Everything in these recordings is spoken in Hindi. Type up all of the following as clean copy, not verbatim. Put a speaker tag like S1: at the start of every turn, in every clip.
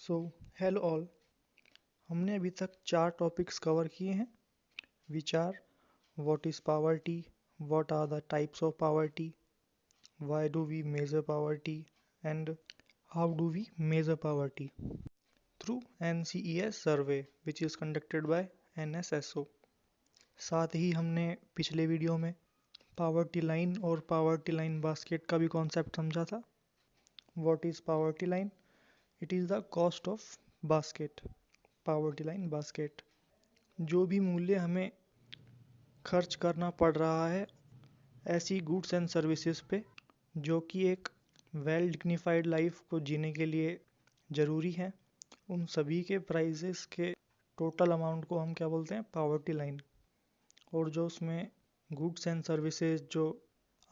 S1: So hello all. हमने अभी तक 4 टॉपिक्स कवर किए हैं which are what is poverty, what are the types of poverty, why do we measure poverty and how do we measure poverty through NCES survey which is conducted by NSSO। साथ ही हमने पिछले वीडियो में पावर्टी लाइन और पावर्टी लाइन बास्केट का भी कॉन्सेप्ट समझा था। What is poverty line? It is the cost of basket. Poverty line basket जो भी मूल्य हमें खर्च करना पड़ रहा है ऐसी गुड्स एंड सर्विसेज पे जो कि एक वेल डिग्निफाइड लाइफ को जीने के लिए ज़रूरी है, उन सभी के प्राइजेस के टोटल अमाउंट को हम क्या बोलते हैं? Poverty line. और जो उसमें गुड्स एंड सर्विसेज जो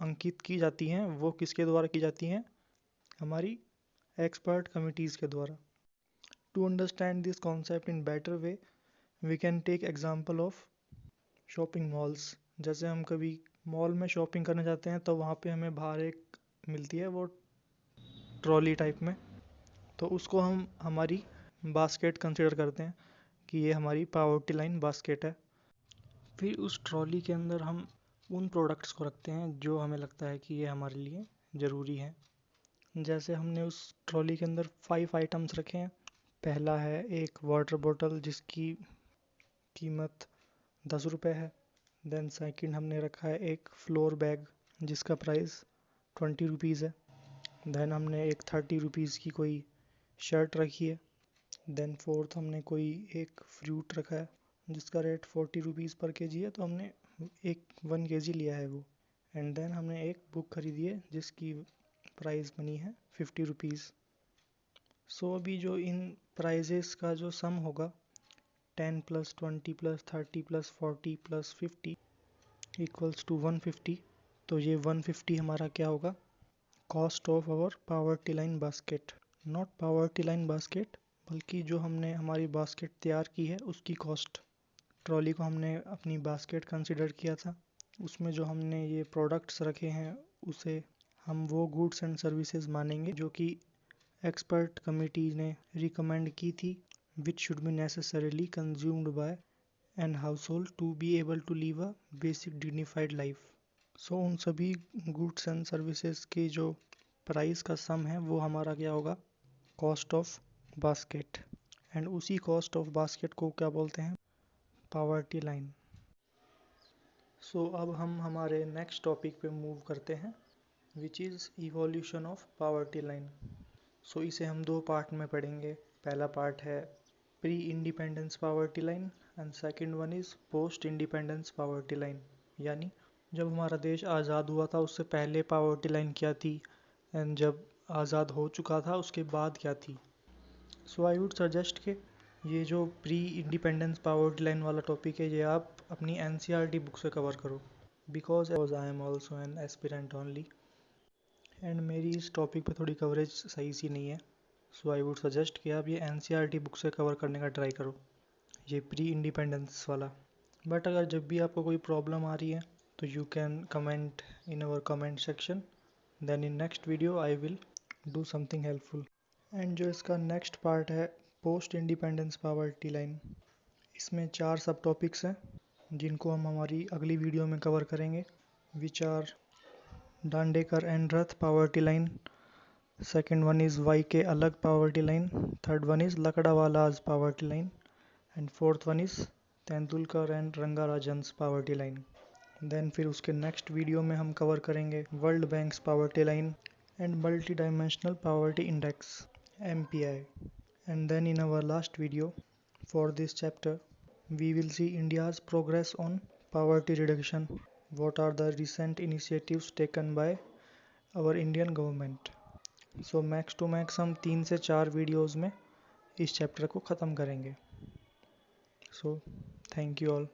S1: अंकित की जाती हैं वो किसके द्वारा की जाती हैं? हमारी एक्सपर्ट कमिटीज़ के द्वारा। To understand this concept in better way we can take example of shopping malls. जैसे हम कभी मॉल में शॉपिंग करने जाते हैं तो वहाँ पे हमें बाहर एक मिलती है वो ट्रॉली टाइप में, तो उसको हम हमारी बास्केट कंसिडर करते हैं कि ये हमारी पावर्टी लाइन बास्केट है। फिर उस ट्रॉली के अंदर हम उन प्रोडक्ट्स को रखते हैं जो हमें लगता है कि ये हमारे लिए ज़रूरी है। जैसे हमने उस ट्रॉली के अंदर 5 आइटम्स रखे हैं। पहला है एक वाटर बॉटल जिसकी कीमत 10 रुपये है। देन सेकंड हमने रखा है एक फ्लोर बैग जिसका प्राइस 20 रुपीज़ है। देन हमने एक 30 रुपीज़ की कोई शर्ट रखी है। देन फोर्थ हमने कोई एक फ्रूट रखा है जिसका रेट 40 रुपीज़ पर केजी है, तो हमने एक 1 केजी लिया है वो। एंड देन हमने एक बुक खरीदी है जिसकी प्राइस बनी है 50 रुपीज़। सो अभी जो इन प्राइजेस का जो सम होगा 10 plus 20 plus 30 plus 40 plus 50 equals to 150। तो ये 150 हमारा क्या होगा? Cost of our poverty line basket. Not poverty line basket बल्कि जो हमने हमारी बास्केट तैयार की है उसकी कॉस्ट। ट्रॉली को हमने अपनी बास्केट कंसिडर किया था, उसमें जो हमने ये प्रोडक्ट्स रखे हैं उसे हम वो गुड्स एंड सर्विसेज मानेंगे जो कि एक्सपर्ट कमिटी ने रिकमेंड की थी which should be necessarily consumed by an household to be able to live a basic dignified life. So उन सभी गुड्स एंड सर्विसेज की जो प्राइस का सम है वो हमारा क्या होगा? Cost of basket. एंड उसी कॉस्ट ऑफ बास्केट को क्या बोलते हैं? Poverty line. सो अब हम हमारे नेक्स्ट टॉपिक पे मूव करते हैं which is evolution of poverty line. So इसे हम 2 पार्ट में पढ़ेंगे। पहला पार्ट है pre independence poverty line and second one is post independence poverty line. यानी जब हमारा देश आज़ाद हुआ था उससे पहले पावर्टी लाइन क्या थी एंड जब आज़ाद हो चुका था उसके बाद क्या थी। सो आई वुड सजेस्ट कि ये जो प्री इंडिपेंडेंस पावर्टी लाइन वाला टॉपिक है ये आप अपनी NCERT बुक से कवर करो because I am also an aspirant only and मेरी इस टॉपिक पे थोड़ी कवरेज सही सी नहीं है। सो आई वुड सजेस्ट कि आप ये NCERT बुक से कवर करने का ट्राई करो, ये प्री इंडिपेंडेंस वाला। बट अगर जब भी आपको कोई प्रॉब्लम आ रही है तो you can comment in our comment section, then in next video I will do something helpful. And जो इसका नेक्स्ट पार्ट है पोस्ट इंडिपेंडेंस पावर्टी लाइन, इसमें 4 सब टॉपिक्स हैं जिनको हम हमारी अगली वीडियो में कवर करेंगे which are Dandekar and Rath poverty line, second one is YK Alagh poverty line, third one is Lakdawala's poverty line and fourth one is Tendulkar and Rangarajan's poverty line. Then फिर उसके नेक्स्ट वीडियो में हम कवर करेंगे World Bank's poverty line and multi dimensional poverty index MPI। And then in our last video for this chapter we will see India's progress on poverty reduction. What are the recent initiatives taken by our Indian government? So max to max हम 3 से 4 वीडियोज़ में इस चैप्टर को ख़त्म करेंगे। So thank you all.